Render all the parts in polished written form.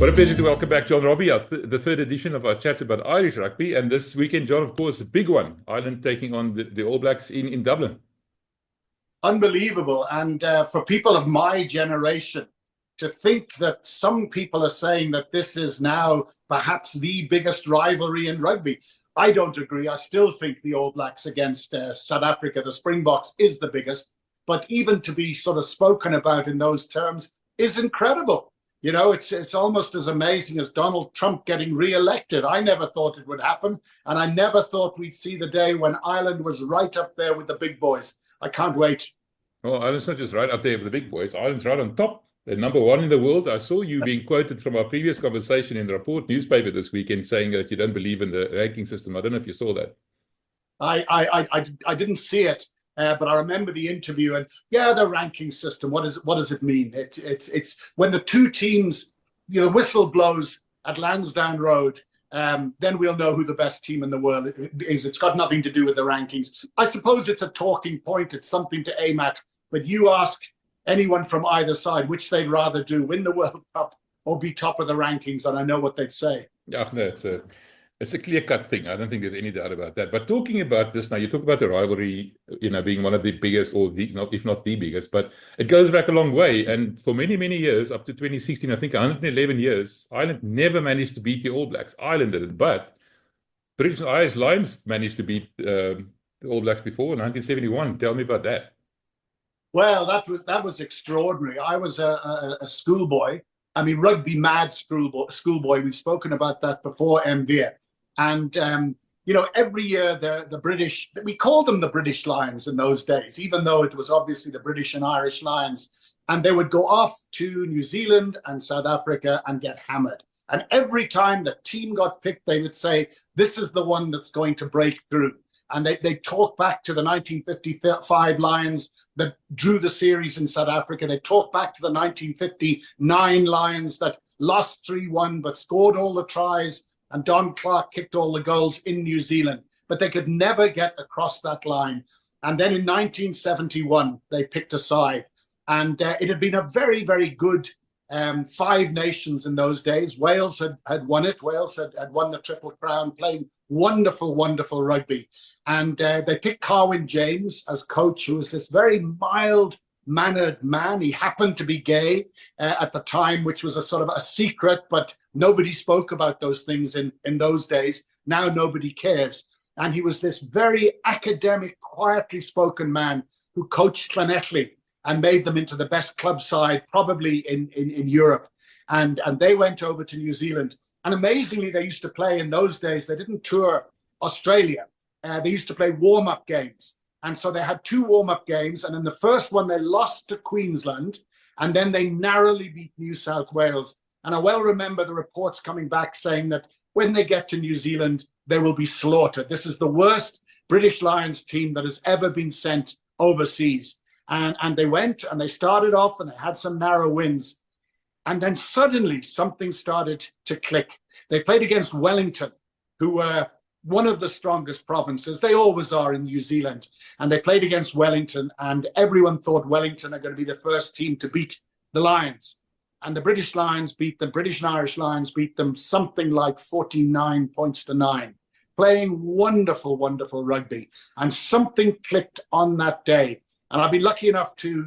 What a pleasure to welcome back John Robbie, the third edition of our chats about Irish rugby. And this weekend, John, of course, a big one. Ireland taking on the All Blacks in Dublin. Unbelievable. And for people of my generation, to think that some people are saying that this is now perhaps the biggest rivalry in rugby. I don't agree. I still think the All Blacks against South Africa, the Springboks, is the biggest. But even to be sort of spoken about in those terms is incredible. You know, it's almost as amazing as Donald Trump getting re-elected. I never thought it would happen. And I never thought we'd see the day when Ireland was right up there with the big boys. I can't wait. Well, Ireland's not just right up there with the big boys. Ireland's right on top. They're number one in the world. I saw you being quoted from our previous conversation in the Report newspaper this weekend saying that you don't believe in the ranking system. I don't know if you saw that. I didn't see it. But I remember the interview, and yeah, the ranking system. What does it mean? It's when the two teams, you know, whistle blows at Lansdowne Road, then we'll know who the best team in the world is. It's got nothing to do with the rankings. I suppose it's a talking point. It's something to aim at. But you ask anyone from either side which they'd rather do: win the World Cup or be top of the rankings, and I know what they'd say. Yeah, no, it's a clear-cut thing. I don't think there's any doubt about that. But talking about this now, you talk about the rivalry, you know, being one of the biggest, or if not the biggest, but it goes back a long way. And for many, many years, up to 2016, I think 111 years, Ireland never managed to beat the All Blacks. Ireland did it, but British and Irish Lions managed to beat the All Blacks before in 1971. Tell me about that. Well, that was extraordinary. I was a schoolboy. I mean, rugby mad schoolboy. We've spoken about that before, MV. And, you know, every year the British, we called them the British Lions in those days, even though it was obviously the British and Irish Lions. And they would go off to New Zealand and South Africa and get hammered. And every time the team got picked, they would say, this is the one that's going to break through. And they talk back to the 1955 Lions that drew the series in South Africa. They talk back to the 1959 Lions that lost 3-1 but scored all the tries, and Don Clark kicked all the goals in New Zealand. But they could never get across that line. And then in 1971, they picked a side. And it had been a very, very good Five Nations in those days. Wales had won it. Wales had won the Triple Crown, playing wonderful, wonderful rugby. And they picked Carwyn James as coach, who was this very mild-mannered man. He happened to be gay at the time, which was a sort of a secret, but nobody spoke about those things in those days. Now nobody cares. And he was this very academic, quietly spoken man who coached Llanelli and made them into the best club side probably in Europe. And they went over to New Zealand. And amazingly, they used to play in those days. They didn't tour Australia. They used to play warm-up games. And so they had two warm-up games. And in the first one, they lost to Queensland. And then they narrowly beat New South Wales. And I well remember the reports coming back saying that when they get to New Zealand, they will be slaughtered. This is the worst British Lions team that has ever been sent overseas. And they went and they started off and they had some narrow wins. And then suddenly something started to click. They played against Wellington, who were one of the strongest provinces. They always are in New Zealand. And they played against Wellington, and everyone thought Wellington are going to be the first team to beat the Lions. And the British Lions beat them, British and Irish Lions beat them something like 49 points to 9, playing wonderful, wonderful rugby. And something clicked on that day. And I've been lucky enough to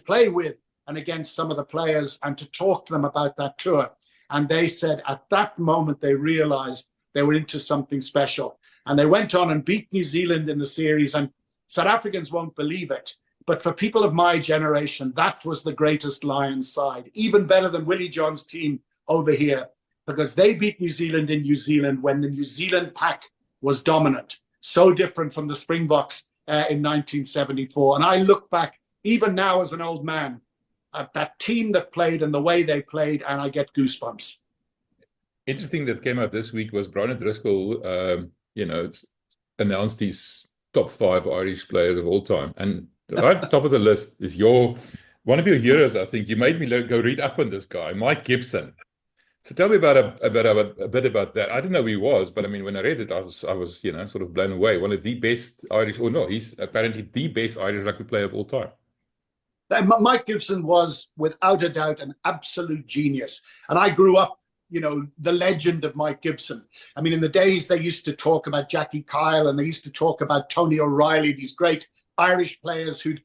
play with and against some of the players and to talk to them about that tour. And they said at that moment, they realized they were into something special. And they went on and beat New Zealand in the series. And South Africans won't believe it. But for people of my generation, that was the greatest Lions side, even better than Willie John's team over here, because they beat New Zealand in New Zealand when the New Zealand pack was dominant. So different from the Springboks in 1974. And I look back, even now as an old man, at that team that played and the way they played, and I get goosebumps. Interesting that came out this week was Brian Driscoll, announced his top 5 Irish players of all time. And right at the top of the list is one of your heroes, I think. You made me go read up on this guy, Mike Gibson. So tell me about a bit about that. I didn't know who he was, but I mean, when I read it, I was sort of blown away. One of the best Irish, or no, he's apparently the best Irish rugby player of all time. Mike Gibson was, without a doubt, an absolute genius. And I grew up, you know, the legend of Mike Gibson. I mean, in the days they used to talk about Jackie Kyle and they used to talk about Tony O'Reilly, these great Irish players who'd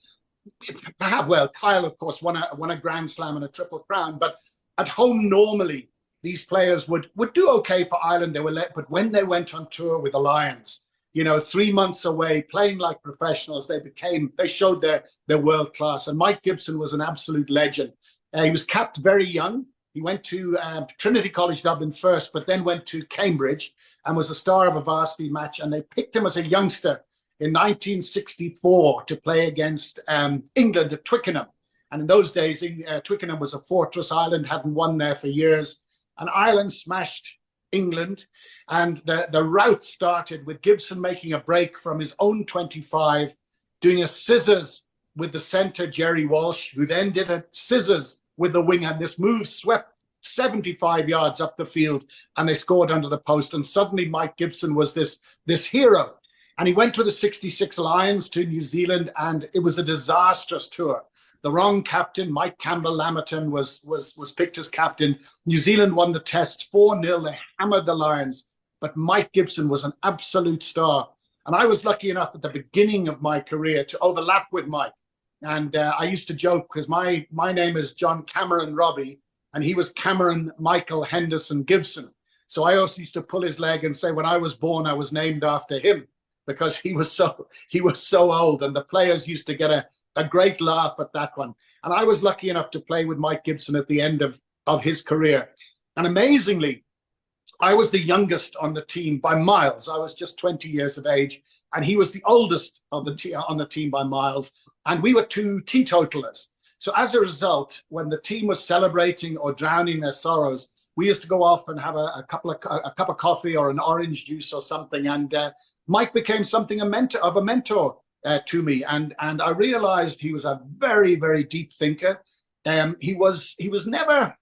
perhaps, well, Kyle, of course, won a Grand Slam and a Triple Crown. But at home, normally, these players would do okay for Ireland. They were but when they went on tour with the Lions, you know, 3 months away, playing like professionals, they showed their world class. And Mike Gibson was an absolute legend. He was capped very young. He went to Trinity College Dublin first, but then went to Cambridge and was a star of a varsity match. And they picked him as a youngster in 1964 to play against England at Twickenham. And in those days, Twickenham was a fortress. Ireland hadn't won there for years. And Ireland smashed England. And the rout started with Gibson making a break from his own 25, doing a scissors with the centre, Jerry Walsh, who then did a scissors with the winger. And this move swept 75 yards up the field, and they scored under the post. And suddenly Mike Gibson was this hero. And he went with the 66 Lions to New Zealand, and it was a disastrous tour. The wrong captain, Mike Campbell-Lamerton, was picked as captain. New Zealand won the test 4-0. They hammered the Lions. But Mike Gibson was an absolute star. And I was lucky enough at the beginning of my career to overlap with Mike. And I used to joke because my name is John Cameron Robbie, and he was Cameron Michael Henderson Gibson. So I also used to pull his leg and say, when I was born, I was named after him, because he was so old. And the players used to get a great laugh at that one. And I was lucky enough to play with Mike Gibson at the end of his career. And amazingly, I was the youngest on the team by miles. I was just 20 years of age, and he was the oldest of on the team by miles. And we were two teetotalers. So as a result, when the team was celebrating or drowning their sorrows, we used to go off and have a cup of coffee or an orange juice or something. And Mike became something of a mentor to me. And I realized he was a very, very deep thinker. He was never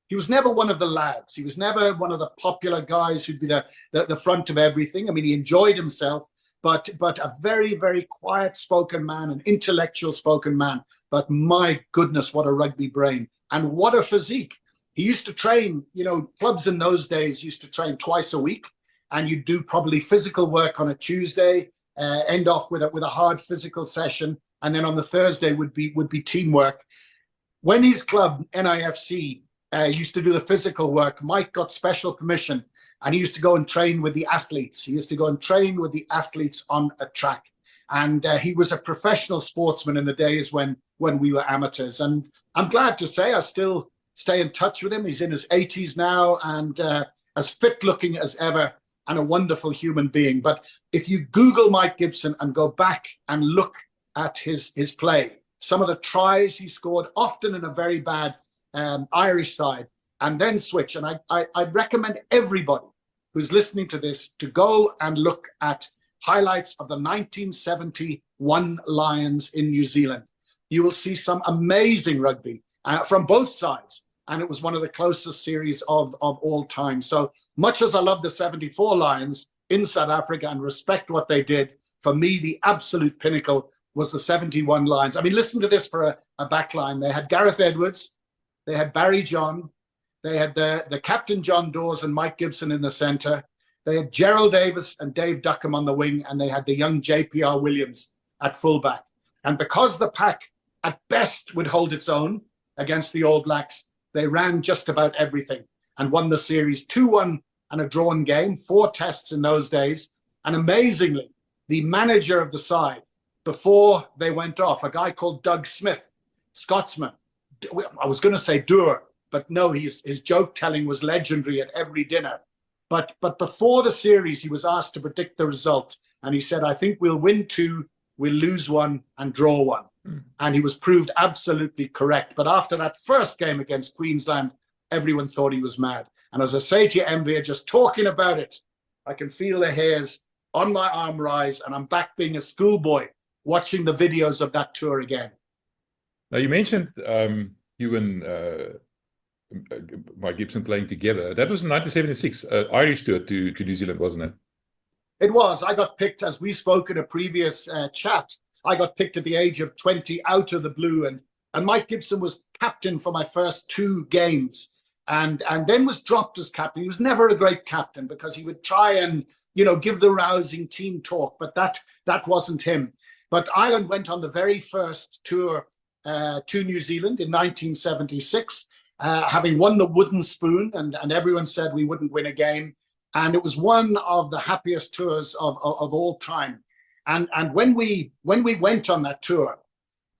one of the lads. He was never one of the popular guys who'd be the front of everything. I mean, he enjoyed himself, but a very, very quiet spoken man, an intellectual spoken man. But my goodness, what a rugby brain, and what a physique. He used to train, you know, clubs in those days used to train twice a week, and you'd do probably physical work on a Tuesday, end off with a hard physical session, and then on the Thursday would be teamwork. When his club, NIFC, used to do the physical work, Mike got special permission, and he used to go and train with the athletes. He used to go and train with the athletes on a track. And he was a professional sportsman in the days when we were amateurs. And I'm glad to say I still stay in touch with him. He's in his 80s now, and as fit looking as ever, and a wonderful human being. But if you Google Mike Gibson and go back and look at his play, some of the tries he scored, often in a very bad Irish side, and then switch. And I'd recommend everybody who's listening to this to go and look at highlights of the 1971 Lions in New Zealand. You will see some amazing rugby from both sides. And it was one of the closest series of all time. So much as I love the 74 Lions in South Africa and respect what they did, for me, the absolute pinnacle was the 71 Lions. I mean, listen to this for a back line. They had Gareth Edwards, they had Barry John, they had the captain John Dawes and Mike Gibson in the centre. They had Gerald Davis and Dave Duckham on the wing, and they had the young JPR Williams at fullback. And because the pack at best would hold its own against the All Blacks, they ran just about everything and won the series 2-1 and a drawn game, 4 tests in those days. And amazingly, the manager of the side, before they went off, a guy called Doug Smith, Scotsman, I was going to say Doer, but no, his joke telling was legendary at every dinner. But before the series, he was asked to predict the result. And he said, I think we'll win 2, we'll lose 1 and draw 1. And he was proved absolutely correct. But after that first game against Queensland, everyone thought he was mad. And as I say to you, MV, just talking about it, I can feel the hairs on my arm rise, and I'm back being a schoolboy watching the videos of that tour again. Now, you mentioned you and Mike Gibson playing together. That was in 1976, Irish tour to New Zealand, wasn't it? It was. I got picked, as we spoke in a previous chat, I got picked at the age of 20 out of the blue, and And Mike Gibson was captain for my first 2 games, and then was dropped as captain. He was never a great captain because he would try and, you know, give the rousing team talk, but that wasn't him. But Ireland went on the very first tour to New Zealand in 1976, having won the wooden spoon, and everyone said we wouldn't win a game. And it was one of the happiest tours of all time. And when we went on that tour,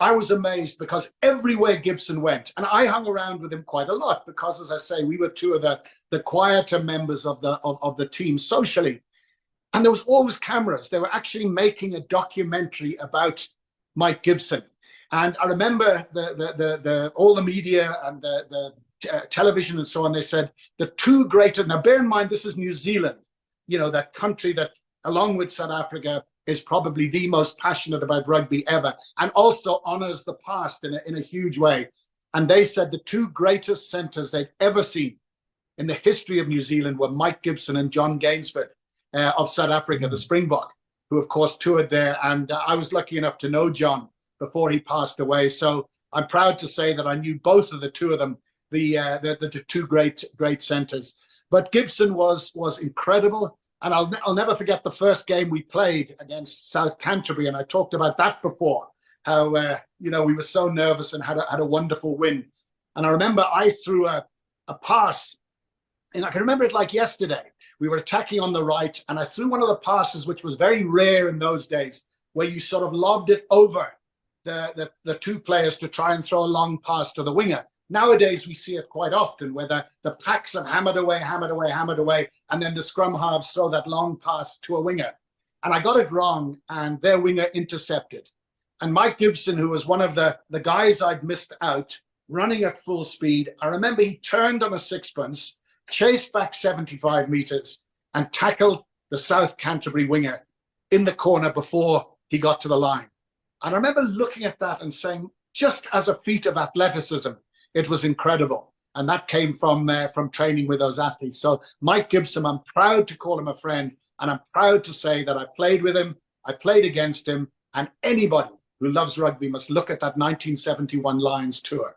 I was amazed because everywhere Gibson went, and I hung around with him quite a lot because, as I say, we were 2 of the quieter members of the team socially. And there was always cameras. They were actually making a documentary about Mike Gibson. And I remember all the media and the television and so on, they said the 2 greatest, now bear in mind, this is New Zealand, you know, that country that, along with South Africa, is probably the most passionate about rugby ever, and also honors the past in a huge way. And they said the 2 greatest centres they'd ever seen in the history of New Zealand were Mike Gibson and John Gainsford of South Africa, the Springbok, who of course toured there. And I was lucky enough to know John before he passed away. So I'm proud to say that I knew both of the 2 of them, the 2 great centres. But Gibson was incredible. And I'll never forget the first game we played against South Canterbury, and I talked about that before. How you know, we were so nervous and had a wonderful win. And I remember I threw a pass, and I can remember it like yesterday. We were attacking on the right, and I threw one of the passes, which was very rare in those days, where you sort of lobbed it over the 2 players to try and throw a long pass to the winger. Nowadays, we see it quite often where the packs have hammered away, and then the scrum halves throw that long pass to a winger. And I got it wrong, and their winger intercepted. And Mike Gibson, who was one of the guys I'd missed out, running at full speed, I remember he turned on a sixpence, chased back 75 meters, and tackled the South Canterbury winger in the corner before he got to the line. And I remember looking at that and saying, just as a feat of athleticism, it was incredible. And that came from training with those athletes. So Mike Gibson, I'm proud to call him a friend, and I'm proud to say that I played with him, I played against him, and anybody who loves rugby must look at that 1971 Lions tour.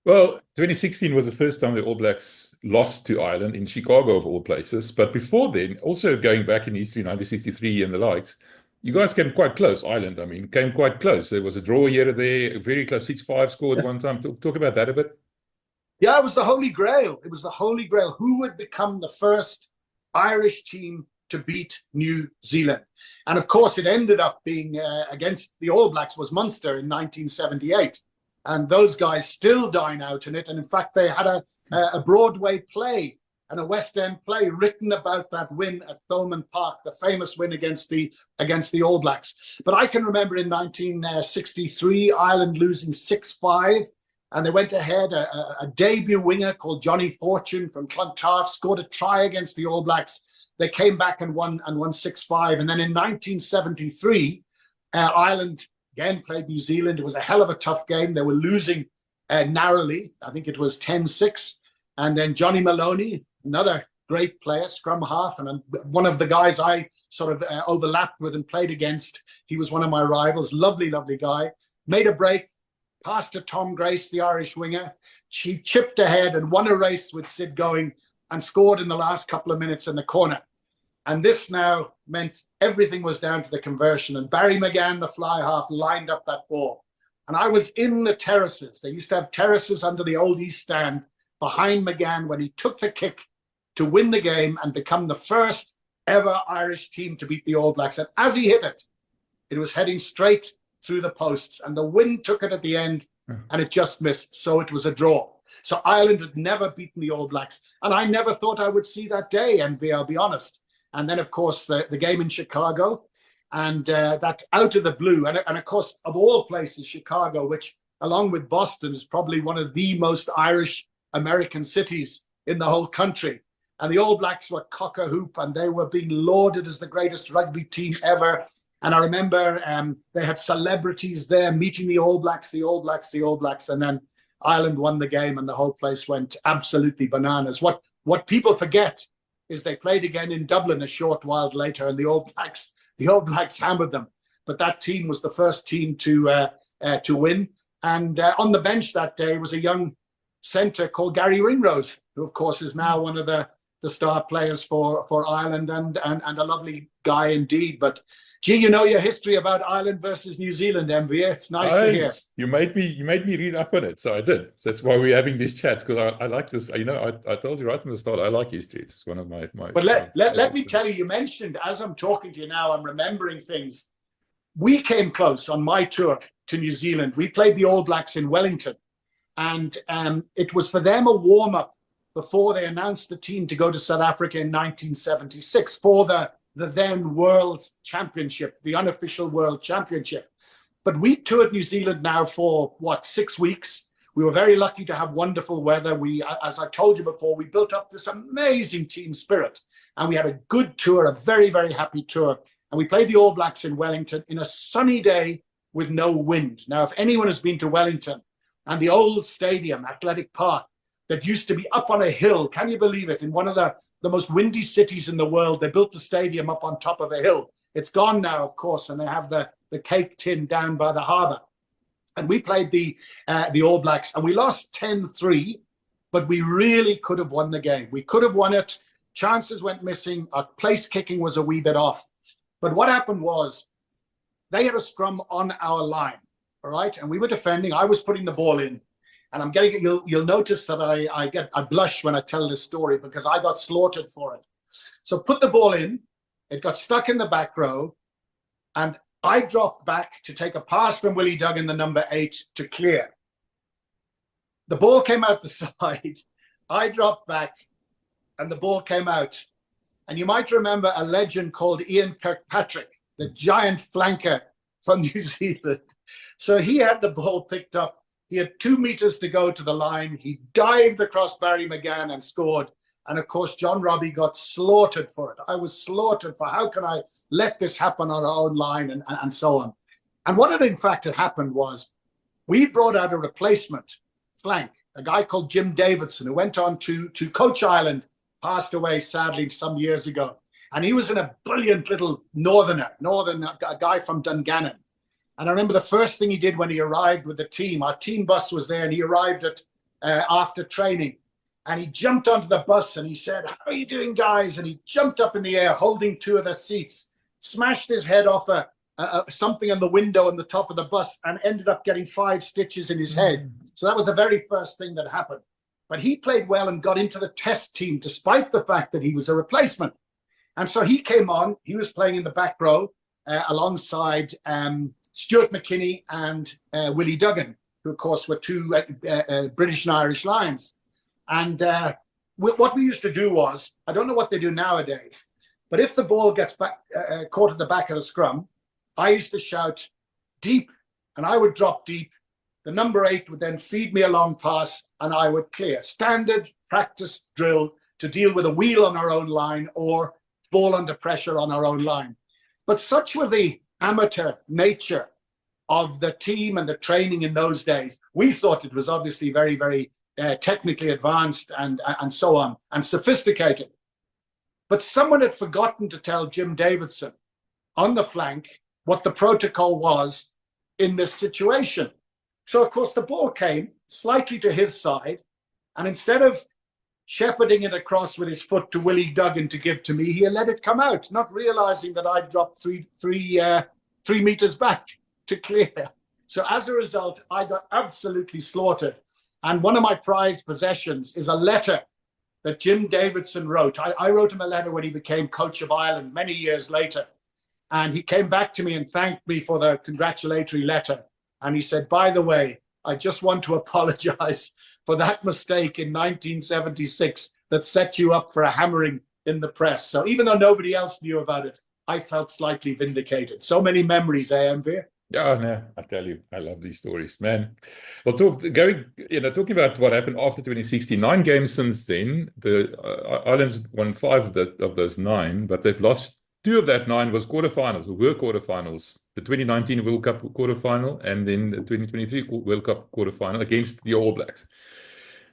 Well, 2016 was the first time the All Blacks lost to Ireland in Chicago, of all places. But before then, also going back in history, 1963 and the likes, you guys came quite close. Ireland, I mean, came quite close. There was a draw here or there, a very close 6-5 scored one time. Talk about that a bit. Yeah, it was the Holy Grail. It was the Holy Grail. Who would become the first Irish team to beat New Zealand? And of course, it ended up being against the All Blacks was Munster in 1978. And those guys still dine out in it. And in fact, they had a Broadway play and a West End play written about that win at Thomond Park, the famous win against the All Blacks. But I can remember in 1963, Ireland losing 6-5, and they went ahead. A debut winger called Johnny Fortune from Clontarf scored a try against the All Blacks. They came back and won 6-5. And then in 1973, Ireland again played New Zealand. It was a hell of a tough game. They were losing narrowly. I think it was 10-6. And then Johnny Maloney, another great player, scrum half, and one of the guys I sort of overlapped with and played against. He was one of my rivals, lovely, lovely guy. Made a break, passed to Tom Grace, the Irish winger. She chipped ahead and won a race with Sid Going and scored in the last couple of minutes in the corner. And this now meant everything was down to the conversion. And Barry McGann, the fly half, lined up that ball. And I was in the terraces. They used to have terraces under the old East Stand behind McGann when he took the kick to win the game and become the first ever Irish team to beat the All Blacks. And as he hit it, it was heading straight through the posts, and the wind took it at the end and it just missed. So it was a draw. So Ireland had never beaten the All Blacks. And I never thought I would see that day, MV, I'll be honest. And then, of course, the game in Chicago, and that out of the blue. And of course, of all places, Chicago, which along with Boston is probably one of the most Irish American cities in the whole country. And the All Blacks were cock a hoop, and they were being lauded as the greatest rugby team ever. And I remember they had celebrities there meeting the All Blacks. And then Ireland won the game, and the whole place went absolutely bananas. What people forget is they played again in Dublin a short while later, and the All Blacks hammered them. But that team was the first team to win. And on the bench that day was a young centre called Gary Ringrose, who of course is now one of the star players for Ireland and a lovely guy indeed. But gee, you know your history about Ireland versus New Zealand, MV. It's nice to hear. You made me read up on it, so I did. So that's why we're having these chats, because I like this. You know, I told you right from the start, I like history. It's one of my. But let me tell you, you mentioned, as I'm talking to you now, I'm remembering things. We came close on my tour to New Zealand. We played the All Blacks in Wellington, and it was for them a warm up before they announced the team to go to South Africa in 1976 for the then World Championship, the unofficial World Championship. But we toured New Zealand now for, 6 weeks. We were very lucky to have wonderful weather. We, as I told you before, we built up this amazing team spirit, and we had a good tour, a very, very happy tour. And we played the All Blacks in Wellington in a sunny day with no wind. Now, if anyone has been to Wellington and the old stadium, Athletic Park, that used to be up on a hill, can you believe it? In one of the most windy cities in the world, they built the stadium up on top of a hill. It's gone now, of course, and they have the cake tin down by the harbour. And we played the All Blacks, and we lost 10-3, but we really could have won the game. We could have won it. Chances went missing. Our place kicking was a wee bit off. But what happened was they had a scrum on our line, all right? And we were defending. I was putting the ball in. And I'm getting, you'll notice that I blush when I tell this story because I got slaughtered for it. So put the ball in, it got stuck in the back row, and I dropped back to take a pass from Willie Duggan, the number 8, to clear. The ball came out the side. I dropped back, and the ball came out. And you might remember a legend called Ian Kirkpatrick, the giant flanker from New Zealand. So he had the ball picked up. He had 2 meters to go to the line. He dived across Barry McGann and scored. And of course, John Robbie got slaughtered for it. I was slaughtered for how can I let this happen on our own line and so on. And what had in fact had happened was we brought out a replacement flank, a guy called Jim Davidson, who went on to coach Ireland, passed away sadly some years ago. And he was a brilliant little northern a guy from Dungannon. And I remember the first thing he did when he arrived with the team, our team bus was there, and he arrived at after training. And he jumped onto the bus and he said, "How are you doing, guys?" And he jumped up in the air, holding 2 of the seats, smashed his head off something on the window on the top of the bus, and ended up getting 5 stitches in his head. So that was the very first thing that happened. But he played well and got into the test team, despite the fact that he was a replacement. And so he came on. He was playing in the back row alongside Stuart McKinney and Willie Duggan, who, of course, were 2 British and Irish Lions. And what we used to do was, I don't know what they do nowadays, but if the ball gets caught at the back of the scrum, I used to shout deep, and I would drop deep. The number 8 would then feed me a long pass, and I would clear. Standard practice drill to deal with a wheel on our own line or ball under pressure on our own line. But such were the amateur nature of the team and the training in those days. We thought it was obviously very, very technically advanced and so on, and sophisticated. But someone had forgotten to tell Jim Davidson on the flank what the protocol was in this situation. So, of course, the ball came slightly to his side, and instead of shepherding it across with his foot to Willie Duggan to give to me, he let it come out, not realizing that I dropped three meters back to clear. So as a result, I got absolutely slaughtered. And one of my prized possessions is a letter that Jim Davidson wrote. I wrote him a letter when he became coach of Ireland many years later. And he came back to me and thanked me for the congratulatory letter. And he said, "By the way, I just want to apologize for that mistake in 1976 that set you up for a hammering in the press." So even though nobody else knew about it, I felt slightly vindicated. So many memories, Amvir. Yeah, no, I tell you, I love these stories, man. Well, talking about what happened after 2016, 9 games since then. The Ireland's won 5 of those 9, but they've lost 2 of that 9 were quarterfinals. The 2019 World Cup quarterfinal and then the 2023 World Cup quarterfinal against the All Blacks.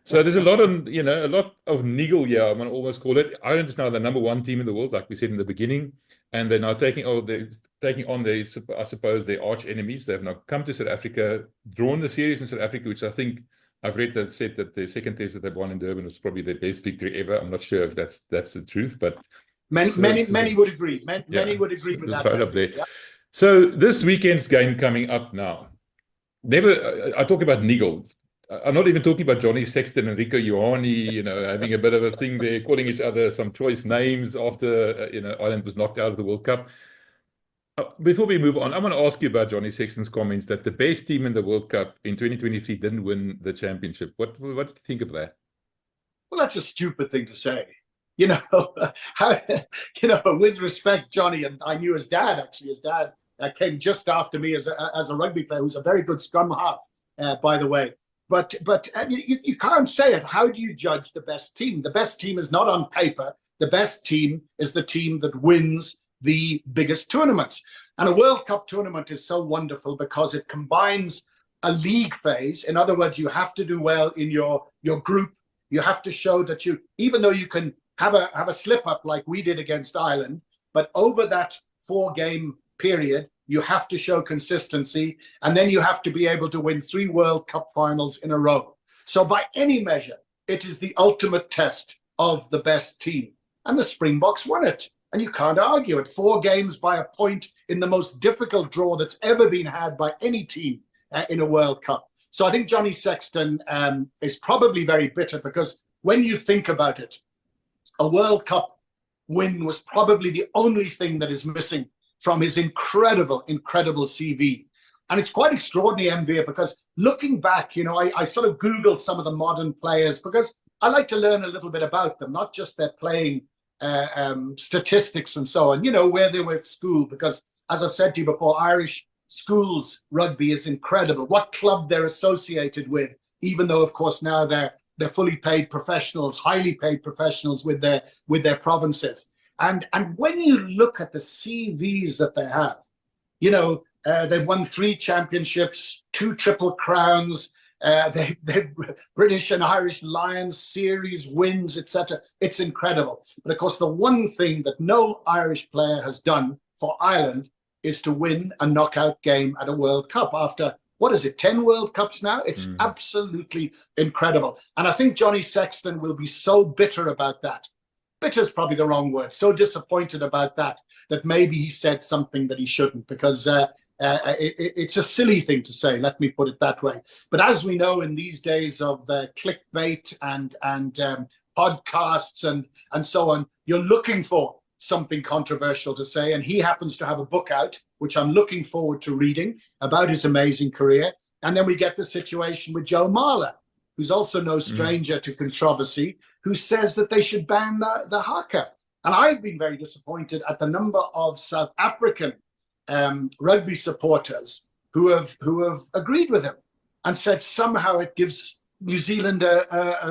So there's a lot of, a lot of niggle here, I'm going to almost call it. Ireland is now the #1 team in the world, like we said in the beginning, and they're now taking on their, I suppose, their arch enemies. They've now come to South Africa, drawn the series in South Africa, which I think I've read that said that the second test that they've won in Durban was probably their best victory ever. I'm not sure if that's the truth, but many would agree. Many would agree with that. Right up there. Yeah. So this weekend's game coming up now. I talk about niggle. I'm not even talking about Johnny Sexton and Rico Ioane, having a bit of a thing there, calling each other some choice names after, Ireland was knocked out of the World Cup. Before we move on, I want to ask you about Johnny Sexton's comments that the best team in the World Cup in 2023 didn't win the championship. What do you think of that? Well, that's a stupid thing to say. With respect, Johnny, and I knew his dad, actually. His dad came just after me as a rugby player, who's a very good scrum half, by the way. But you can't say it. How do you judge the best team? The best team is not on paper. The best team is the team that wins the biggest tournaments. And a World Cup tournament is so wonderful because it combines a league phase. In other words, you have to do well in your group. You have to show that even though you can have a slip up like we did against Ireland, but over that 4-game period, you have to show consistency, and then you have to be able to win 3 World Cup finals in a row. So by any measure, it is the ultimate test of the best team. And the Springboks won it. And you can't argue it. 4 games by a point in the most difficult draw that's ever been had by any team in a World Cup. So I think Johnny Sexton is probably very bitter, because when you think about it, a World Cup win was probably the only thing that is missing from his incredible CV. And it's quite extraordinary, MV, because looking back, I sort of Googled some of the modern players, because I like to learn a little bit about them, not just their playing statistics and so on, where they were at school, because as I've said to you before, Irish schools rugby is incredible. What club they're associated with, even though, of course, now they're fully paid professionals, highly paid professionals with their provinces. And when you look at the CVs that they have, they've won 3 championships, 2 Triple Crowns, they've British and Irish Lions series wins, etc. It's incredible. But of course, the one thing that no Irish player has done for Ireland is to win a knockout game at a World Cup after, 10 World Cups now? It's absolutely incredible. And I think Johnny Sexton will be so bitter about that. Bitter is probably the wrong word. So disappointed about that maybe he said something that he shouldn't, because it's a silly thing to say, let me put it that way. But as we know, in these days of clickbait and podcasts and so on, you're looking for something controversial to say. And he happens to have a book out, which I'm looking forward to reading, about his amazing career. And then we get the situation with Joe Marler, who's also no stranger to controversy, who says that they should ban the Haka. And I've been very disappointed at the number of South African rugby supporters who have agreed with him and said somehow it gives New Zealand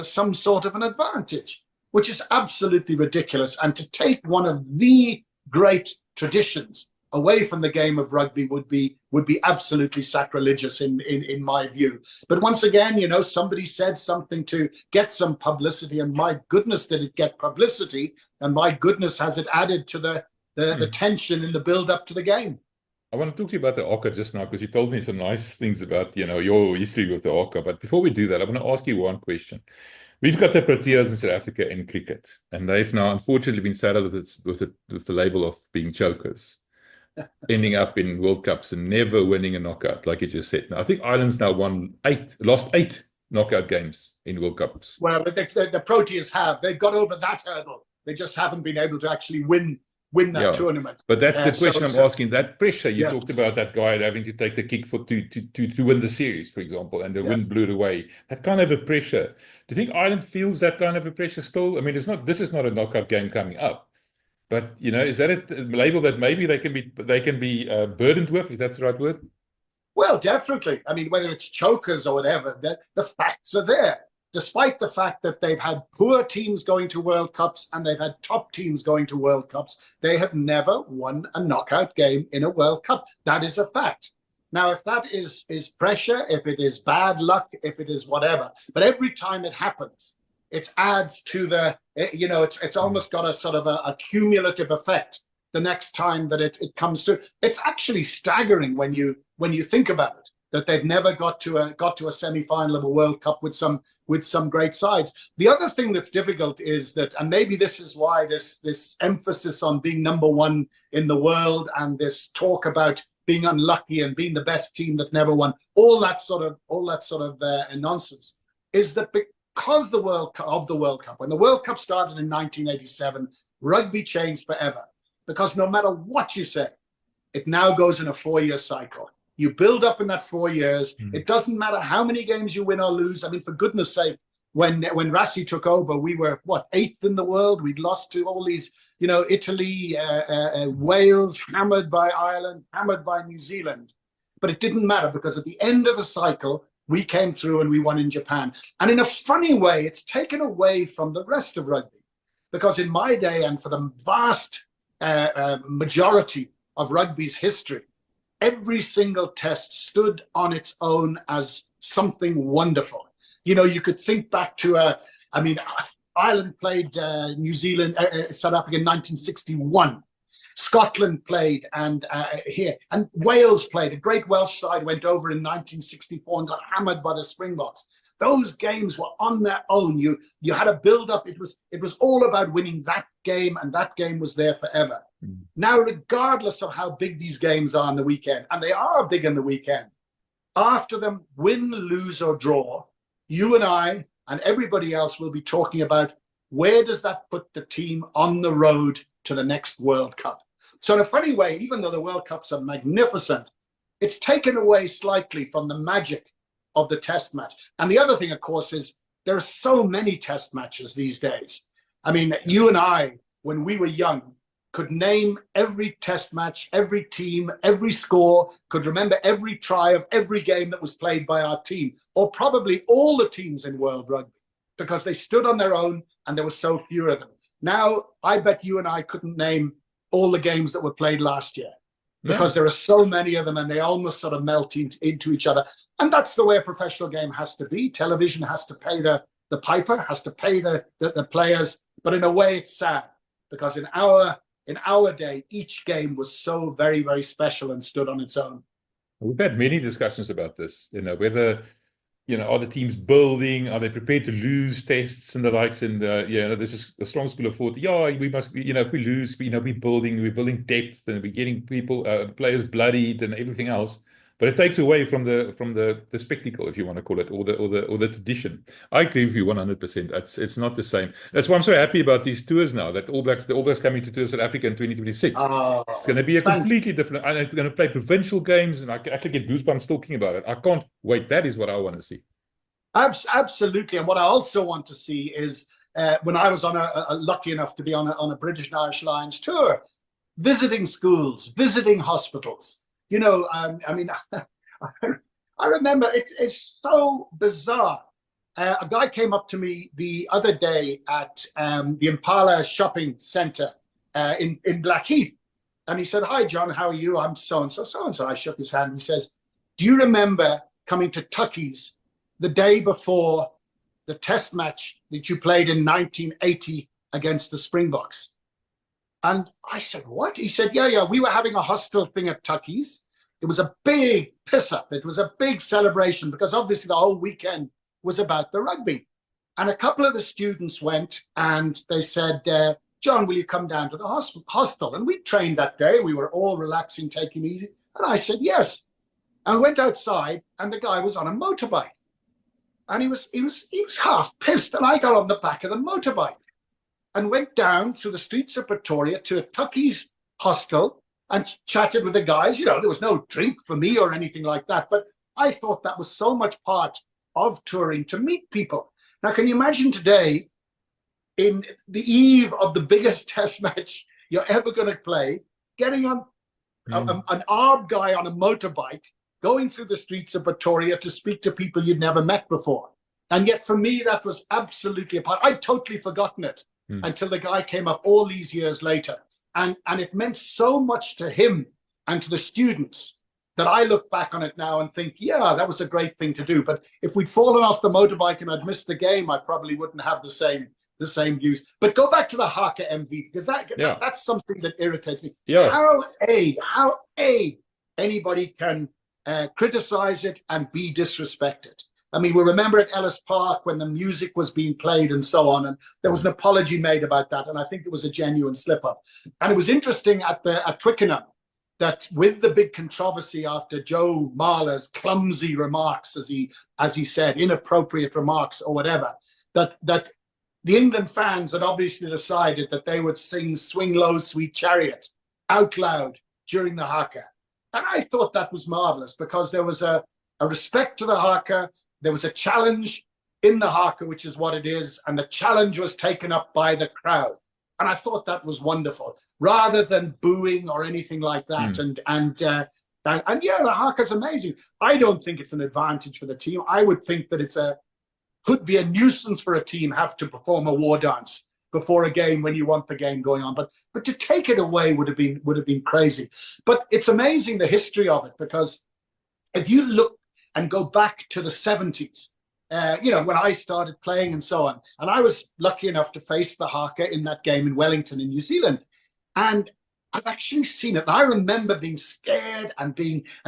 some sort of an advantage, which is absolutely ridiculous. And to take one of the great traditions away from the game of rugby would be absolutely sacrilegious in my view. But once again, somebody said something to get some publicity, and my goodness, did it get publicity, and my goodness, has it added to the tension in the build up to the game. I want to talk to you about the Haka just now, because you told me some nice things about your history with the Haka. But before we do that, I want to ask you one question. We've got the Proteas in South Africa in cricket, and they've now unfortunately been saddled with the label of being chokers, ending up in World Cups and never winning a knockout, like you just said. Now, I think Ireland's now lost 8 knockout games in World Cups. Well, the Proteas they've got over that hurdle. They just haven't been able to actually win that tournament. But that's the question I'm asking. That pressure, you talked about that guy having to take the kick to win the series, for example, and the wind blew it away. That kind of a pressure. Do you think Ireland feels that kind of a pressure still? I mean, this is not a knockout game coming up. But is that a label that maybe they can be burdened with, if that's the right word? Well, definitely. I mean, whether it's chokers or whatever, the facts are there. Despite the fact that they've had poor teams going to World Cups and they've had top teams going to World Cups, they have never won a knockout game in a World Cup. That is a fact. Now, if that is pressure, if it is bad luck, if it is whatever, but every time it happens, it adds to the, it's almost got a sort of a cumulative effect the next time that it comes through. It's actually staggering when you think about it, that they've never got to a semi-final of a World Cup with some great sides. The other thing that's difficult is that, and maybe this is why this emphasis on being number one in the world and this talk about being unlucky and being the best team that never won, all that sort of nonsense, is that because the World Cup, when the World Cup started in 1987, rugby changed forever. Because no matter what you say, it now goes in a 4-year cycle. You build up in that 4 years. It doesn't matter how many games you win or lose. I mean, for goodness sake, when Rassi took over, we were, 8th in the world? We'd lost to all these, Italy, Wales, hammered by Ireland, hammered by New Zealand. But it didn't matter, because at the end of the cycle, we came through and we won in Japan. And in a funny way, it's taken away from the rest of rugby. Because in my day, and for the vast majority of rugby's history, every single test stood on its own as something wonderful. You could think back to Ireland played New Zealand, South Africa in 1961. Scotland played, and Wales played. A great Welsh side went over in 1964 and got hammered by the Springboks. Those games were on their own. You had a build-up. It was all about winning that game, and that game was there forever. Now, regardless of how big these games are on the weekend, and they are big on the weekend, after them, win, lose, or draw, you and I and everybody else will be talking about where does that put the team on the road to the next World Cup. So in a funny way, even though the World Cups are magnificent, it's taken away slightly from the magic of the test match. And the other thing, of course, is there are so many test matches these days. I mean, you and I, when we were young, could name every test match, every team, every score, could remember every try of every game that was played by our team, or probably all the teams in world rugby, because they stood on their own and there were so few of them. Now, I bet you and I couldn't name all the games that were played last year, because there are so many of them and they almost sort of melt into each other. And that's the way a professional game has to be. Television has to pay the piper, has to pay the players. But in a way, it's sad, because in our day, each game was so very, very special and stood on its own. We've had many discussions about this, whether, are the teams building? Are they prepared to lose tests and the likes? And, this is a strong school of thought. Yeah, we must, if we lose, we're building depth, and we're getting players bloodied and everything else. But it takes away from the spectacle, if you want to call it, or the tradition. I agree with you 100%. It's not the same. That's why I'm so happy about these tours now. That the All Blacks coming to tour South Africa in 2026. It's going to be a completely different. I'm going to play provincial games, and I actually get goosebumps talking about it. I can't wait. That is what I want to see. Absolutely. And what I also want to see is when I was lucky enough to be on a British and Irish Lions tour, visiting schools, visiting hospitals. I remember it's so bizarre. A guy came up to me the other day at the Impala shopping center in Blackheath. And he said, "Hi, John, how are you? I'm so-and-so, so-and-so." I shook his hand. He says, "Do you remember coming to Tuckies the day before the test match that you played in 1980 against the Springboks?" And I said, "What?" He said, yeah, we were having a hostel thing at Tuckies. It was a big piss-up. It was a big celebration, because obviously the whole weekend was about the rugby. And a couple of the students went and they said, "John, will you come down to the hostel?" And we trained that day. We were all relaxing, taking it easy. And I said, "Yes." And we went outside, and the guy was on a motorbike. And he was half pissed. And I got on the back of the motorbike and went down through the streets of Pretoria to a Tuckies hostel and chatted with the guys. There was no drink for me or anything like that, but I thought that was so much part of touring, to meet people. Now, can you imagine today, in the eve of the biggest test match you're ever going to play, getting on an armed guy on a motorbike, going through the streets of Pretoria to speak to people you'd never met before? And yet for me, that was absolutely a part. I'd totally forgotten it until the guy came up all these years later. And it meant so much to him and to the students that I look back on it now and think, yeah, that was a great thing to do. But if we'd fallen off the motorbike and I'd missed the game, I probably wouldn't have the same views. But go back to the Haka MV, because that's something that irritates me. Yeah. How anybody can criticize it and be disrespected. I mean, we remember at Ellis Park when the music was being played and so on, and there was an apology made about that, and I think it was a genuine slip-up. And it was interesting at Twickenham that with the big controversy after Joe Marler's clumsy remarks, as he said, inappropriate remarks or whatever, that the England fans had obviously decided that they would sing Swing Low, Sweet Chariot out loud during the Haka. And I thought that was marvelous, because there was a respect to the Haka. There was a challenge in the Haka, which is what it is, and the challenge was taken up by the crowd. And I thought that was wonderful, rather than booing or anything like that. And yeah, the Haka's amazing. I don't think it's an advantage for the team. I would think that could be a nuisance for a team have to perform a war dance before a game when you want the game going on. But to take it away would have been crazy. But it's amazing the history of it, because if you look and go back to the 70s, when I started playing and so on, and I was lucky enough to face the Haka in that game in Wellington in New Zealand, and I've actually seen it. I remember being scared and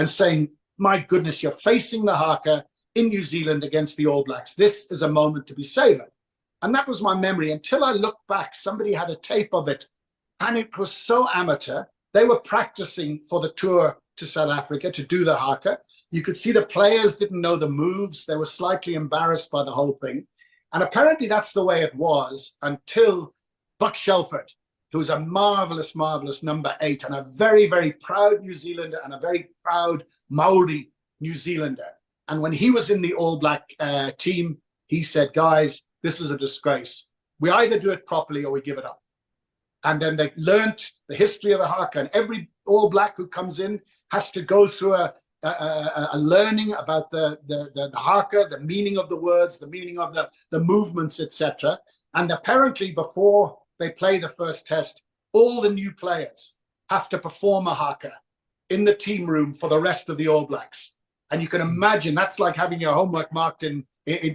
saying, my goodness, you're facing the Haka in New Zealand against the All Blacks. This is a moment to be savoured. And that was my memory until I looked back. Somebody had a tape of it, and it was so amateur. They were practicing for the tour to South Africa to do the Haka. You could see the players didn't know the moves. They were slightly embarrassed by the whole thing. And apparently that's the way it was until Buck Shelford, who's a marvelous, marvelous number 8 and a very, very proud New Zealander and a very proud Maori New Zealander. And when he was in the All Black team, he said, guys, this is a disgrace. We either do it properly or we give it up. And then they learnt the history of the Haka, and every All Black who comes in has to go through a learning about the Haka, the meaning of the words, the meaning of the movements, etc. And apparently before they play the first test, all the new players have to perform a Haka in the team room for the rest of the All Blacks. And you can imagine that's like having your homework marked in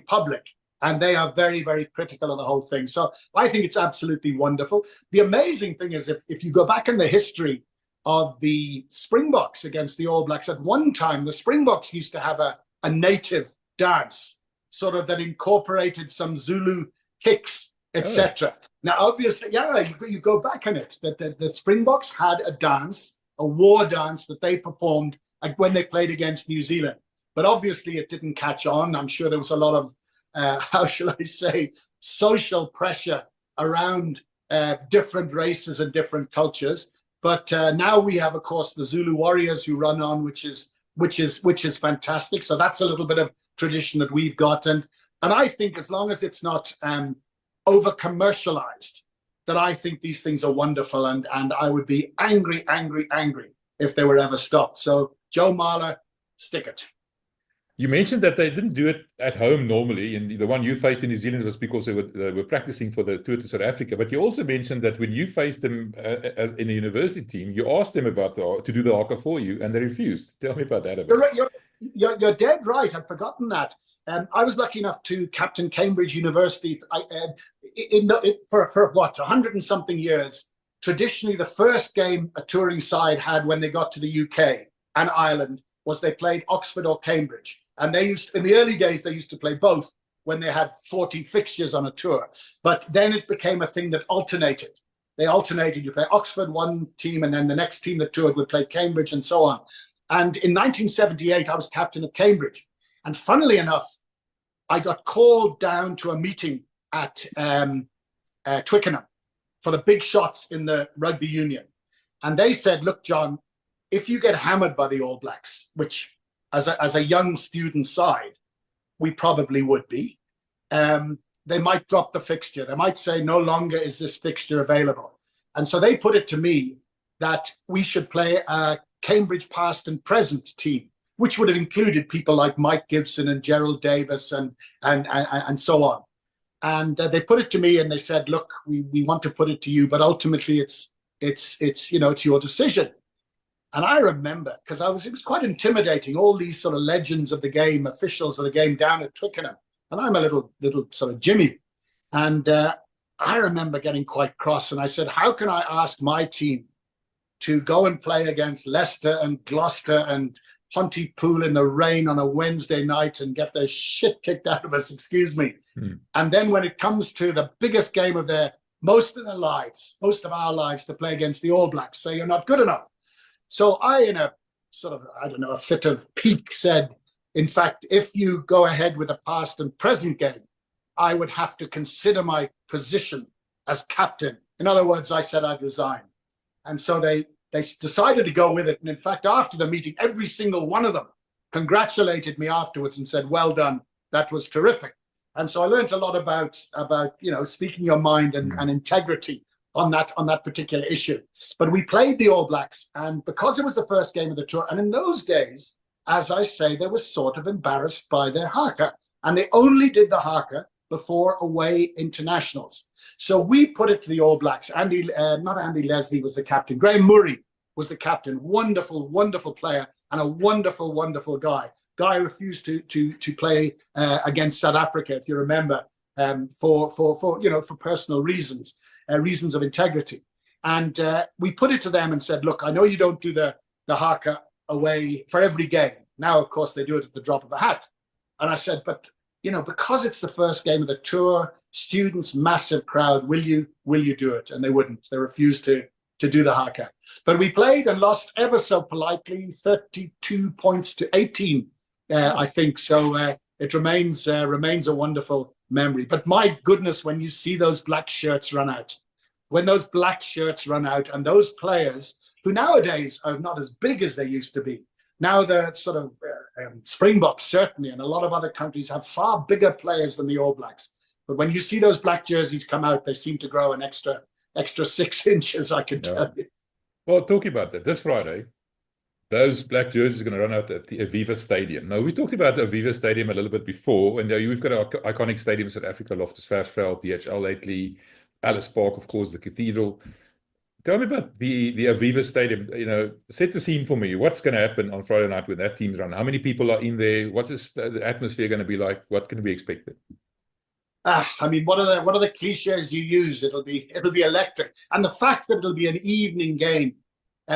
public. And they are very, very critical of the whole thing. So I think it's absolutely wonderful. The amazing thing is if you go back in the history of the Springboks against the All Blacks, at one time, the Springboks used to have a native dance, sort of that incorporated some Zulu kicks, etc. Oh. Now, obviously, yeah, you go back in it, that the Springboks had a dance, a war dance that they performed like when they played against New Zealand. But obviously it didn't catch on. I'm sure there was a lot of how shall I say, social pressure around different races and different cultures. But now we have, of course, the Zulu Warriors who run on, which is fantastic. So that's a little bit of tradition that we've got, and I think as long as it's not over commercialized, that I think these things are wonderful, and I would be angry if they were ever stopped. So Joe Marler, stick it. You mentioned that they didn't do it at home normally, and the one you faced in New Zealand was because they were practicing for the tour to South Africa. But you also mentioned that when you faced them in a university team, you asked them about to do the Haka for you, and they refused. Tell me about that. You're dead right. I'd forgotten that. I was lucky enough to captain Cambridge University for what, 100 and something years. Traditionally, the first game a touring side had when they got to the UK and Ireland was they played Oxford or Cambridge. And they in the early days, they used to play both when they had 40 fixtures on a tour. But then it became a thing that alternated. They alternated. You play Oxford, one team, and then the next team that toured would play Cambridge and so on. And in 1978, I was captain of Cambridge. And funnily enough, I got called down to a meeting at Twickenham for the big shots in the rugby union. And they said, look, John, if you get hammered by the All Blacks, which as a young student side, we probably would be, they might drop the fixture. They might say, no longer is this fixture available. And so they put it to me that we should play a Cambridge past and present team, which would have included people like Mike Gibson and Gerald Davis and so on. And they put it to me and they said, look, we want to put it to you, but ultimately it's your decision. And I remember, because it was quite intimidating, all these sort of legends of the game, officials of the game down at Twickenham. And I'm a little sort of Jimmy. And I remember getting quite cross. And I said, how can I ask my team to go and play against Leicester and Gloucester and Pontypool in the rain on a Wednesday night and get the shit kicked out of us, excuse me. And then when it comes to the biggest game of most of our lives to play against the All Blacks, say you're not good enough. So I, in a sort of, I don't know, a fit of pique, said, in fact, if you go ahead with a past and present game, I would have to consider my position as captain. In other words, I said I'd resign. And so they decided to go with it. And in fact, after the meeting, every single one of them congratulated me afterwards and said, well done, that was terrific. And so I learned a lot about speaking your mind and integrity on that particular issue. But we played the All Blacks, and because it was the first game of the tour, and in those days, as I say, they were sort of embarrassed by their Haka, and they only did the Haka before away internationals. So we put it to the All Blacks. Not Andy Leslie was the captain. Graham Murray was the captain. Wonderful, wonderful player and a wonderful, wonderful guy. Guy refused to play against South Africa, if you remember, for personal reasons, reasons of integrity. And we put it to them and said, look, I know you don't do the Haka away for every game. Now, of course, they do it at the drop of a hat. And I said, but because it's the first game of the tour, students, massive crowd, will you do it? And they wouldn't. They refused to do the Haka. But we played and lost ever so politely, 32 points to 18, I think. So it remains a wonderful memory. But my goodness, when you see those black shirts run out, and those players who nowadays are not as big as they used to be, now the sort of Springboks certainly, and a lot of other countries have far bigger players than the All Blacks. But when you see those black jerseys come out, they seem to grow an extra 6 inches, I can tell you. Well, talking about that, this Friday, those black jerseys are going to run out at the Aviva Stadium. Now, we talked about the Aviva Stadium a little bit before, and we've got our iconic stadiums in South Africa, Loftus Versfeld, DHL lately, Alice Park, of course, the Cathedral. Tell me about the Aviva Stadium. Set the scene for me. What's going to happen on Friday night when that team's run? How many people are in there? What is the atmosphere going to be like? What can we expect? I mean, what are the cliches you use? It'll be electric, and the fact that it'll be an evening game,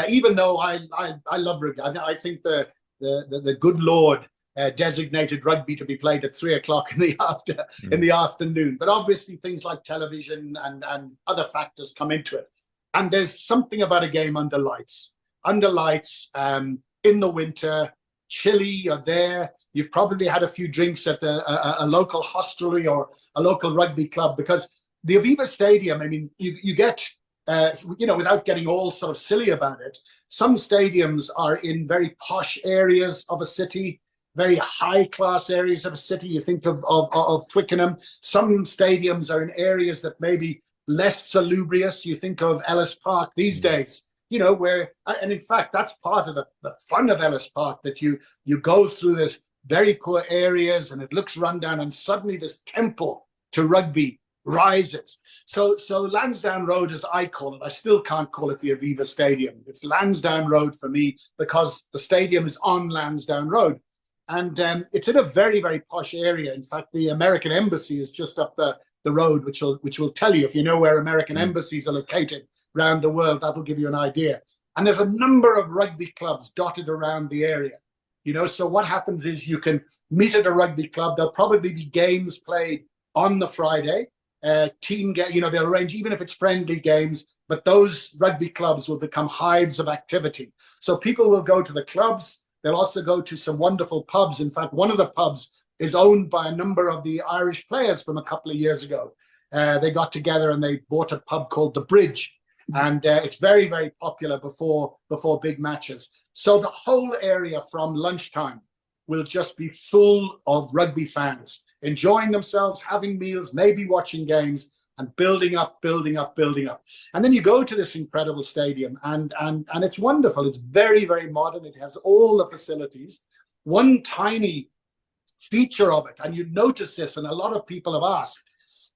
even though I love rugby, I think the good Lord designated rugby to be played at 3 o'clock in the afternoon. But obviously, things like television and other factors come into it. And there's something about a game under lights, in the winter, chilly, you're there. You've probably had a few drinks at a local hostelry or a local rugby club, because the Aviva Stadium, I mean, you get, without getting all sort of silly about it, some stadiums are in very posh areas of a city, very high-class areas of a city. You think of Twickenham. Some stadiums are in areas that maybe less salubrious. You think of Ellis Park these days, where, and in fact, that's part of the fun of Ellis Park, that you go through this very poor areas and it looks run down, and suddenly this temple to rugby rises. So Lansdowne Road, as I call it, I still can't call it the Aviva Stadium. It's Lansdowne Road for me, because the stadium is on Lansdowne Road. And it's in a very, very posh area. In fact, the American Embassy is just up the road, which will tell you, if you know where American embassies are located around the world, that'll give you an idea. And there's a number of rugby clubs dotted around the area. So what happens is you can meet at a rugby club. There'll probably be games played on the Friday. They'll arrange, even if it's friendly games, but those rugby clubs will become hives of activity. So people will go to the clubs. They'll also go to some wonderful pubs. In fact, one of the pubs is owned by a number of the Irish players from a couple of years ago. They got together and they bought a pub called The Bridge, and it's very, very popular before big matches. So the whole area from lunchtime will just be full of rugby fans, enjoying themselves, having meals, maybe watching games, and building up. And then you go to this incredible stadium, and it's wonderful. It's very, very modern. It has all the facilities. One tiny feature of it, and you notice this, and a lot of people have asked,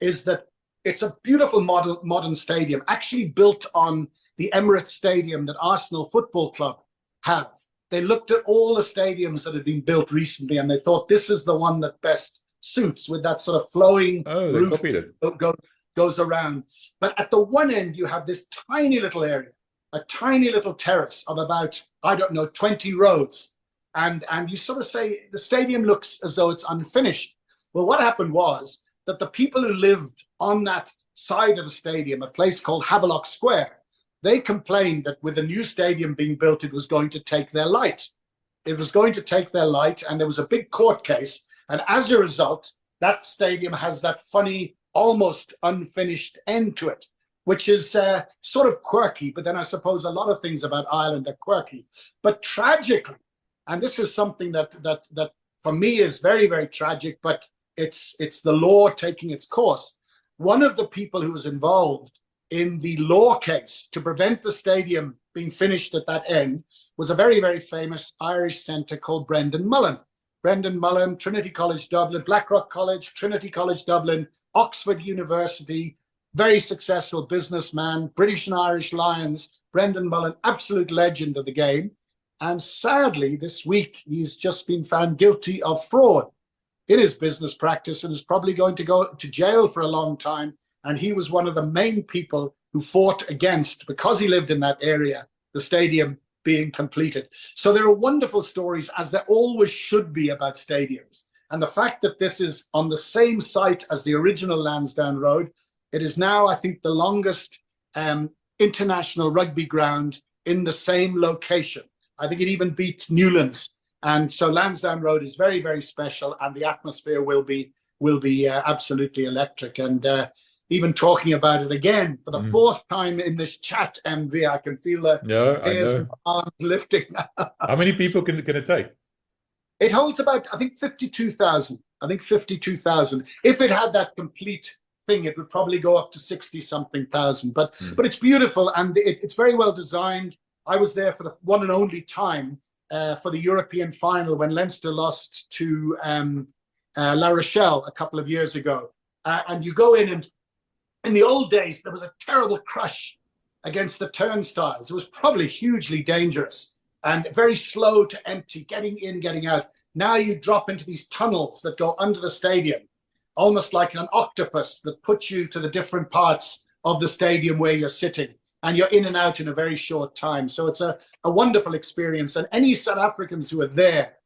is that it's a beautiful modern stadium, actually built on the Emirates Stadium that Arsenal Football Club have. They looked at all the stadiums that had been built recently, and they thought this is the one that best suits, with that sort of flowing roof that goes around. But at the one end, you have this tiny little area, a tiny little terrace of about, I don't know, 20 rows. And you sort of say the stadium looks as though it's unfinished. Well, what happened was that the people who lived on that side of the stadium, a place called Havelock Square, they complained that with a new stadium being built, it was going to take their light. It was going to take their light, and there was a big court case. And as a result, that stadium has that funny, almost unfinished end to it, which is sort of quirky. But then I suppose a lot of things about Ireland are quirky. But tragically, and this is something that for me is very, very tragic, but it's the law taking its course. One of the people who was involved in the law case to prevent the stadium being finished at that end was a very, very famous Irish centre called Brendan Mullen. Brendan Mullen, Trinity College Dublin, Blackrock College, Trinity College Dublin, Oxford University, very successful businessman, British and Irish Lions. Brendan Mullen, absolute legend of the game. And sadly, this week, he's just been found guilty of fraud in his business practice and is probably going to go to jail for a long time. And he was one of the main people who fought against, because he lived in that area, the stadium being completed. So there are wonderful stories, as there always should be, about stadiums. And the fact that this is on the same site as the original Lansdowne Road, it is now, I think, the longest international rugby ground in the same location. I think it even beats Newlands. And so Lansdowne Road is very, very special, and the atmosphere will be absolutely electric. And even talking about it again for the fourth time in this chat, MV, I can feel the hairs and arms lifting. How many people can it take? It holds about, I think, 52,000. I think 52,000. If it had that complete thing, it would probably go up to 60-something thousand. But it's beautiful, and it's very well designed. I was there for the one and only time for the European final when Leinster lost to La Rochelle a couple of years ago. And you go in, and in the old days, there was a terrible crush against the turnstiles. It was probably hugely dangerous and very slow to empty, getting in, getting out. Now you drop into these tunnels that go under the stadium, almost like an octopus that puts you to the different parts of the stadium where you're sitting. And you're in and out in a very short time. So it's a wonderful experience. And any South Africans who are there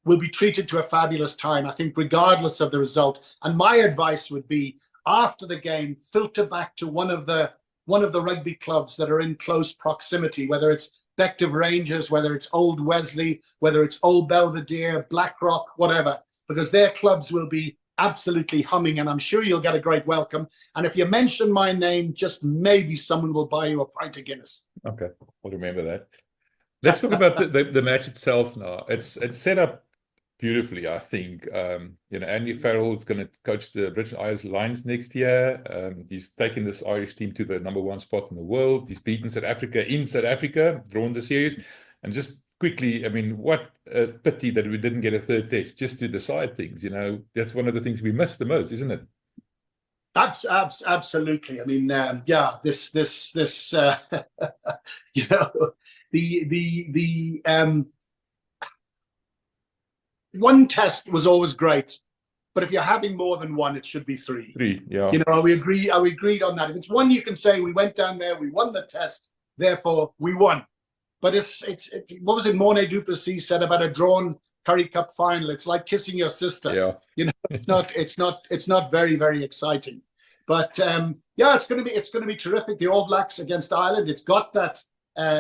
will be treated to a fabulous time, I think, regardless of the result. And my advice would be, after the game, filter back to one of the rugby clubs that are in close proximity, whether it's Bective Rangers, whether it's Old Wesley, whether it's Old Belvedere, Blackrock, whatever, because their clubs will be absolutely humming, and I'm sure you'll get a great welcome. And if you mention my name, just maybe someone will buy you a pint of Guinness. Okay, we'll remember that. Let's talk about the match itself now. It's set up beautifully, I think. Andy Farrell is going to coach the British Irish Lions next year. He's taken this Irish team to the #1 spot in the world. He's beaten South Africa in South Africa, drawn the series. And just quickly, I mean, what a pity that we didn't get a third test just to decide things. That's one of the things we miss the most, isn't it? Absolutely. I mean, this the one test was always great, but if you're having more than one, it should be three. Yeah. Are we agreed on that? If it's one, you can say we went down there, we won the test, therefore we won. But it's what was it Mornay Duplessis said about a drawn Currie Cup final? It's like kissing your sister. Yeah. It's not very, very exciting. But it's going to be terrific. The All Blacks against Ireland. It's got that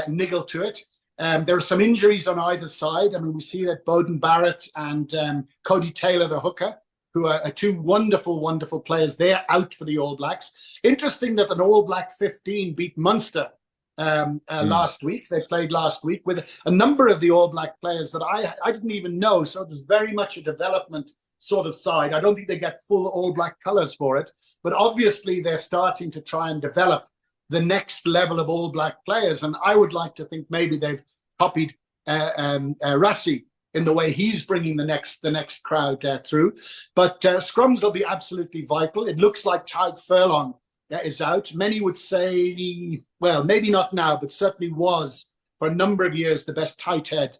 niggle to it. There are some injuries on either side. I mean, we see that Bowden Barrett and Cody Taylor, the hooker, who are two wonderful, wonderful players, they're out for the All Blacks. Interesting that an All Black 15 beat Munster last week. They played last week with a number of the All Black players that I didn't even know. So it was very much a development sort of side. I don't think they get full All Black colours for it, but obviously they're starting to try and develop the next level of All Black players. And I would like to think maybe they've copied Rassie in the way he's bringing the next crowd through. But scrums will be absolutely vital. It looks like Tadhg Furlong is out. Many would say, well, maybe not now, but certainly was for a number of years the best tight head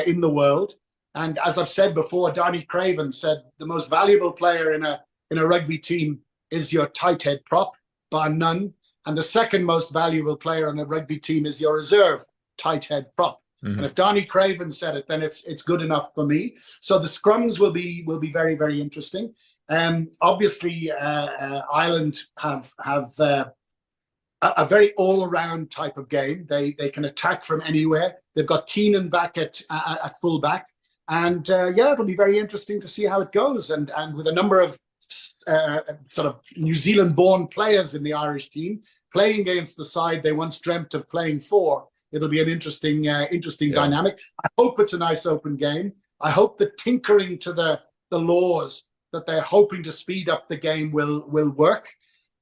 in the world. And as I've said before, Danny Craven said the most valuable player in a rugby team is your tight head prop, bar none. And the second most valuable player on a rugby team is your reserve tight head prop. Mm-hmm. And if Danny Craven said it, then it's good enough for me. So the scrums will be very, very interesting. Obviously, Ireland have a very all-around type of game. They can attack from anywhere. They've got Keenan back at full back. And it'll be very interesting to see how it goes. And with a number of sort of New Zealand-born players in the Irish team playing against the side they once dreamt of playing for, it'll be an interesting dynamic. I hope it's a nice open game. I hope the tinkering to the laws that they're hoping to speed up the game will work.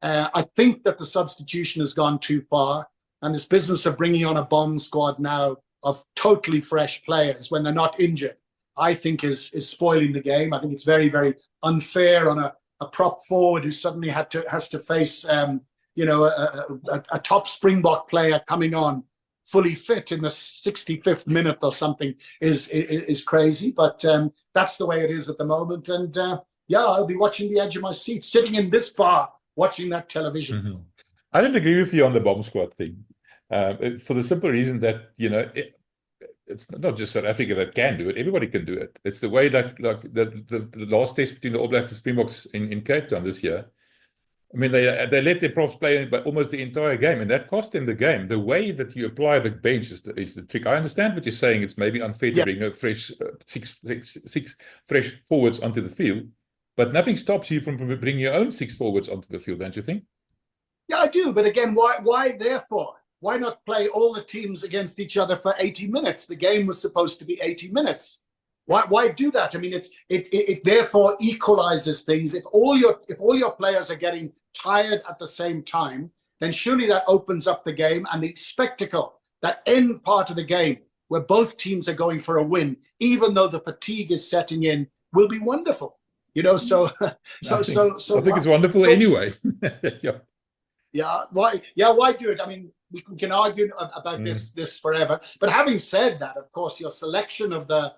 I think that the substitution has gone too far, and this business of bringing on a bomb squad now of totally fresh players when they're not injured, I think is spoiling the game. I think it's very, very unfair on a prop forward who suddenly has to face a top Springbok player coming on fully fit in the 65th minute or something is crazy. But that's the way it is at the moment. And I'll be watching the edge of my seat, sitting in this bar, watching that television. Mm-hmm. I don't agree with you on the bomb squad thing, for the simple reason that, it's not just South Africa that can do it. Everybody can do it. It's the way that, like, the last test between the All Blacks and Springboks in Cape Town this year. I mean, they let their props play by almost the entire game, and that cost them the game. The way that you apply the bench is the trick. I understand what you're saying. It's maybe unfair to bring a fresh six fresh forwards onto the field, but nothing stops you from bringing your own 6 forwards onto the field, don't you think? Yeah, I do. But again, why therefore? Why not play all the teams against each other for 80 minutes? The game was supposed to be 80 minutes. Why do that? I mean, it therefore equalizes things. If all your players are getting tired at the same time, then surely that opens up the game, and the spectacle, that end part of the game where both teams are going for a win, even though the fatigue is setting in, will be wonderful. So I think it's wonderful anyway. Yeah. Why do it? I mean, we can argue about this forever. But having said that, of course, your selection of the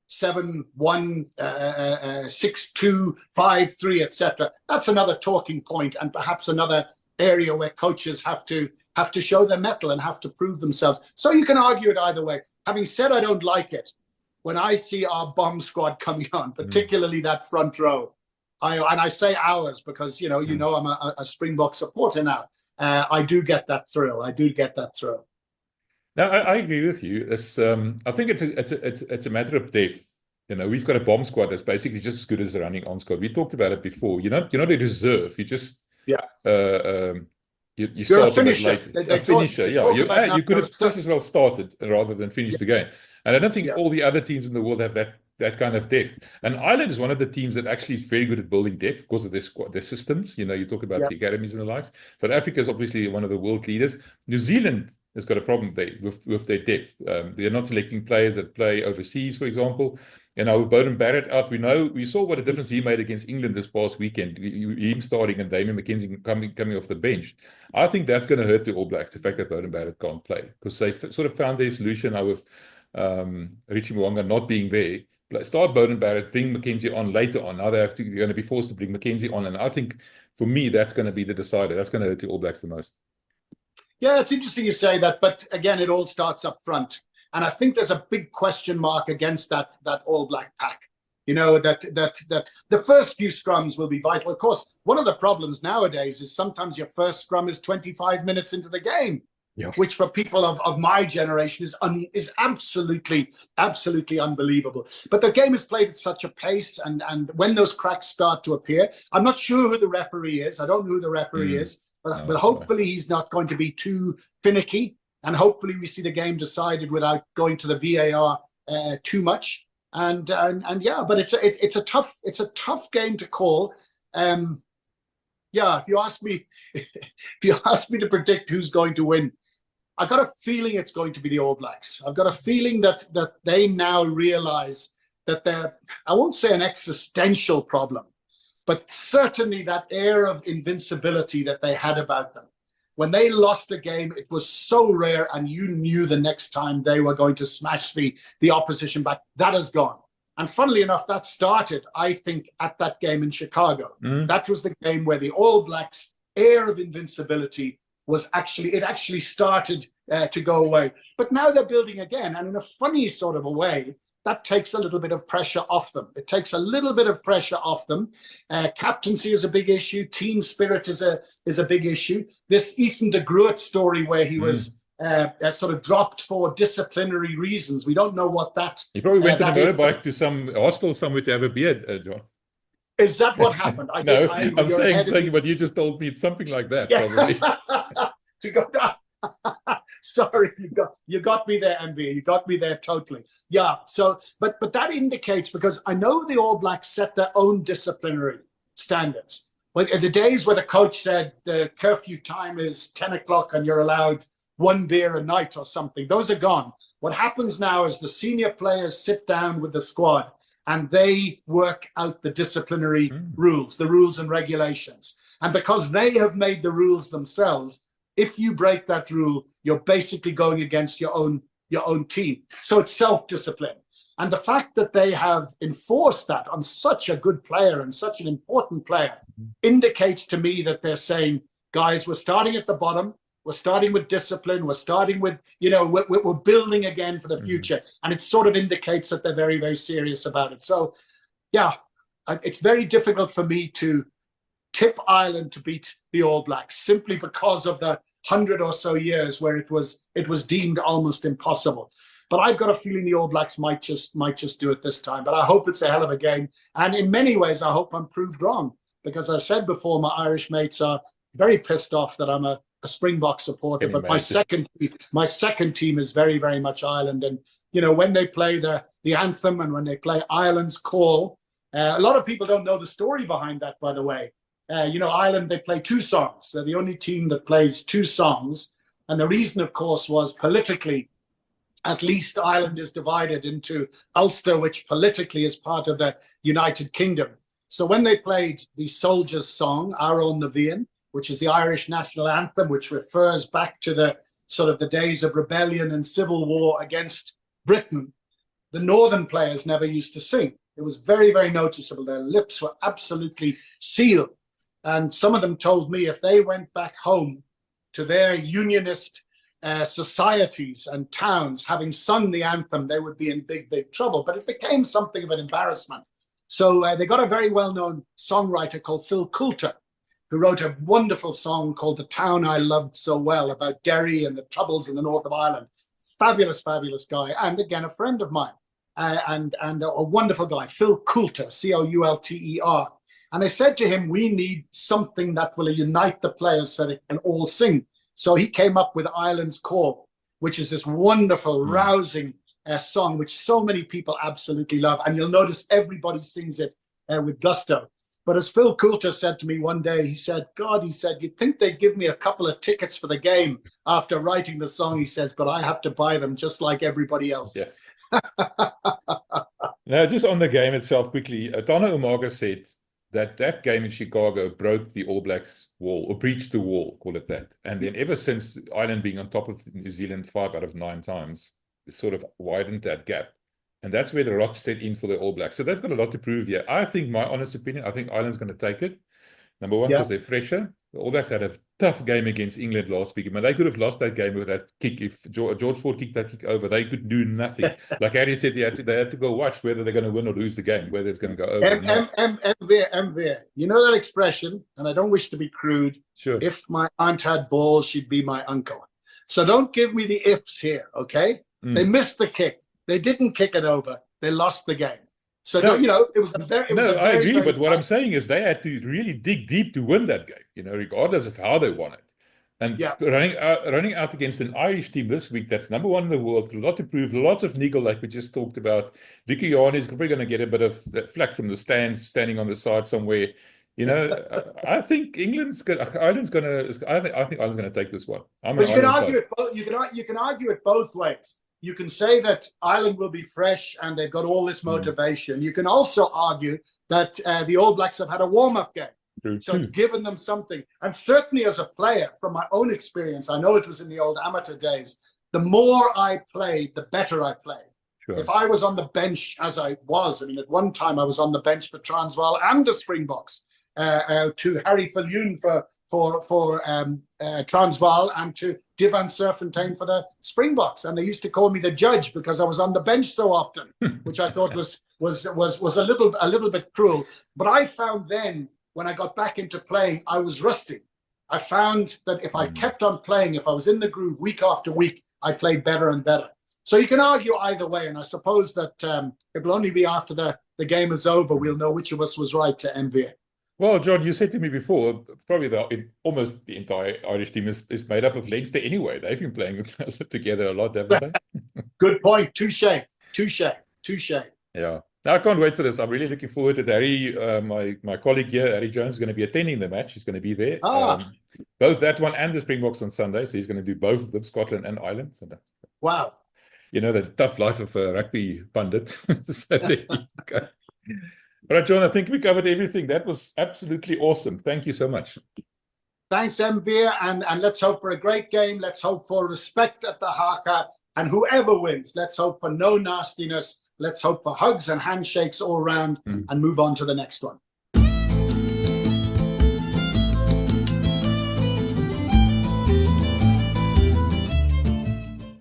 7-1, 6-2, 5-3, etc. That's another talking point, and perhaps another area where coaches have to show their mettle and have to prove themselves. So you can argue it either way. Having said I don't like it, when I see our bomb squad coming on, particularly that front row, I say ours because I'm a Springbok supporter now. I do get that thrill. No, I agree with you. I think it's a matter of depth. We've got a bomb squad that's basically just as good as the running on squad. We talked about it before. You're not a reserve. You just you start a bit late. A finisher, you could have just as well started rather than finished the game. And I don't think all the other teams in the world have that kind of depth. And Ireland is one of the teams that actually is very good at building depth because of their systems. You talk about the academies and the likes. South Africa is obviously one of the world leaders. New Zealand has got a problem with their depth. They're not selecting players that play overseas, for example. And now with Beauden Barrett out, we saw what a difference he made against England this past weekend. Him starting and Damien McKenzie coming off the bench. I think that's going to hurt the All Blacks, the fact that Beauden Barrett can't play, because they sort of found their solution now with Richie Mwanga not being there. Start Beauden Barrett, bring McKenzie on later on. Now they're going to be forced to bring McKenzie on, and I think for me that's going to be the decider. That's going to hurt the All Blacks the most. Yeah, it's interesting you say that, but again, it all starts up front. And I think there's a big question mark against that All Black pack. That the first few scrums will be vital. Of course, one of the problems nowadays is sometimes your first scrum is 25 minutes into the game, which for people of my generation is absolutely unbelievable. But the game is played at such a pace, and when those cracks start to appear, I'm not sure who the referee is. I don't know who the referee is, but hopefully he's not going to be too finicky. And hopefully we see the game decided without going to the VAR too much. But it's a tough game to call. If you ask me to predict who's going to win, I got a feeling it's going to be the All Blacks. I've got a feeling that they now realize that they're, I won't say an existential problem, but certainly that air of invincibility that they had about them. When they lost a game, it was so rare, and you knew the next time they were going to smash the opposition back. That has gone. And funnily enough, that started, I think, at that game in Chicago. That was the game where the All Blacks' air of invincibility was actually started to go away. But now they're building again, and in a funny sort of a way, that takes a little bit of pressure off them. It takes a little bit of pressure off them. Captaincy is a big issue. Team spirit is a big issue. This Ethan de Groot story where he was sort of dropped for disciplinary reasons. We don't know what that. He probably went on a motorbike to some hostel somewhere to have a beer, John. Is that what happened? I'm saying, but you just told me it's something like that. Yeah. Probably. To go down. Sorry, you got me there, MV. You got me there totally. Yeah. So, but that indicates, because I know the All Blacks set their own disciplinary standards. But in the days where the coach said the curfew time is 10 o'clock and you're allowed one beer a night or something, those are gone. What happens now is the senior players sit down with the squad and they work out the disciplinary rules, the rules and regulations. And because they have made the rules themselves, if you break that rule, you're basically going against your own team. So it's self-discipline. And the fact that they have enforced that on such a good player and such an important player indicates to me that they're saying, guys, we're starting at the bottom. We're starting with discipline. We're starting with, we're building again for the future. And it sort of indicates that they're very, very serious about it. So, yeah, it's very difficult for me to tip Ireland to beat the All Blacks simply because of the 100 or so years where it was deemed almost impossible. But I've got a feeling the All Blacks might just do it this time. But I hope it's a hell of a game. And in many ways, I hope I'm proved wrong, because I said before, my Irish mates are very pissed off that I'm a Springbok supporter. But my second team is very, very much Ireland. And when they play the anthem and when they play Ireland's Call, a lot of people don't know the story behind that, by the way. Ireland, they play two songs. They're the only team that plays two songs. And the reason, of course, was politically, at least Ireland is divided into Ulster, which politically is part of the United Kingdom. So when they played the Soldiers' Song, Our Own Navíon, which is the Irish national anthem, which refers back to the sort of the days of rebellion and civil war against Britain, the northern players never used to sing. It was very, very noticeable. Their lips were absolutely sealed. And some of them told me if they went back home to their unionist societies and towns, having sung the anthem, they would be in big, big trouble. But it became something of an embarrassment. So they got a very well-known songwriter called Phil Coulter, who wrote a wonderful song called The Town I Loved So Well about Derry and the troubles in the north of Ireland. Fabulous, fabulous guy. And again, a friend of mine and a wonderful guy, Phil Coulter, Coulter. And I said to him, we need something that will unite the players so they can all sing. So he came up with Ireland's Call, which is this wonderful, rousing song, which so many people absolutely love. And you'll notice everybody sings it with gusto. But as Phil Coulter said to me one day, he said, you'd think they'd give me a couple of tickets for the game after writing the song, he says, but I have to buy them just like everybody else. Yes. Now, just on the game itself quickly, Tana Umaga said that game in Chicago broke the All Blacks wall, or breached the wall, call it that. And then ever since Ireland being on top of New Zealand 5 out of 9 times, it sort of widened that gap. And that's where the rot set in for the All Blacks. So they've got a lot to prove here. I think, my honest opinion, I think Ireland's going to take it. Number one, because they're fresher. The All Blacks had a tough game against England last week. I mean, they could have lost that game with that kick. If George Ford kicked that kick over, they could do nothing. Like Harry said, they had to go watch whether they're going to win or lose the game, whether it's going to go over or not. MV, you know that expression, and I don't wish to be crude. Sure. If my aunt had balls, she'd be my uncle. So don't give me the ifs here, okay? They missed the kick. They didn't kick it over. They lost the game. So, it was a very... I agree, but what I'm saying is they had to really dig deep to win that game, regardless of how they won it. And running out against an Irish team this week that's number 1 in the world, a lot to prove, lots of niggle, like we just talked about. Ricky Yarn is probably going to get a bit of flack from the stands, standing on the side somewhere. I think Ireland's going to take this one. But you can argue it both ways. You can say that Ireland will be fresh and they've got all this motivation. You can also argue that the All Blacks have had a warm-up game. True, So it's true. given them something. And certainly as a player, from my own experience, I know it was in the old amateur days, the more I played, the better I played. Sure. If I was on the bench, as I was, I mean, at one time I was on the bench for Transvaal and the Springboks, to Harry Viljoen for Transvaal and to Divan Serfontein for the Springboks. And they used to call me the judge because I was on the bench so often, which I thought was a little bit cruel. But I found then, when I got back into playing, I was rusty. I found that if I kept on playing, if I was in the groove week after week, I played better and better. So you can argue either way, and I suppose that it will only be after the game is over we'll know which of us was right to MVA. Well, John, you said to me before, probably almost the entire Irish team is made up of Leinster anyway. They've been playing together a lot, haven't they? Good point. Touche. Yeah. Now, I can't wait for this. I'm really looking forward to it. Harry, my colleague here, Harry Jones, is going to be attending the match. He's going to be there. Both that one and the Springboks on Sunday. So he's going to do both of them, Scotland and Ireland. So wow. You know, the tough life of a rugby pundit. So there you go. All right, John, I think we covered everything. That was absolutely awesome. Thank you so much. Thanks, MV, and let's hope for a great game. Let's hope for respect at the Haka, and whoever wins, let's hope for no nastiness. Let's hope for hugs and handshakes all round and move on to the next one.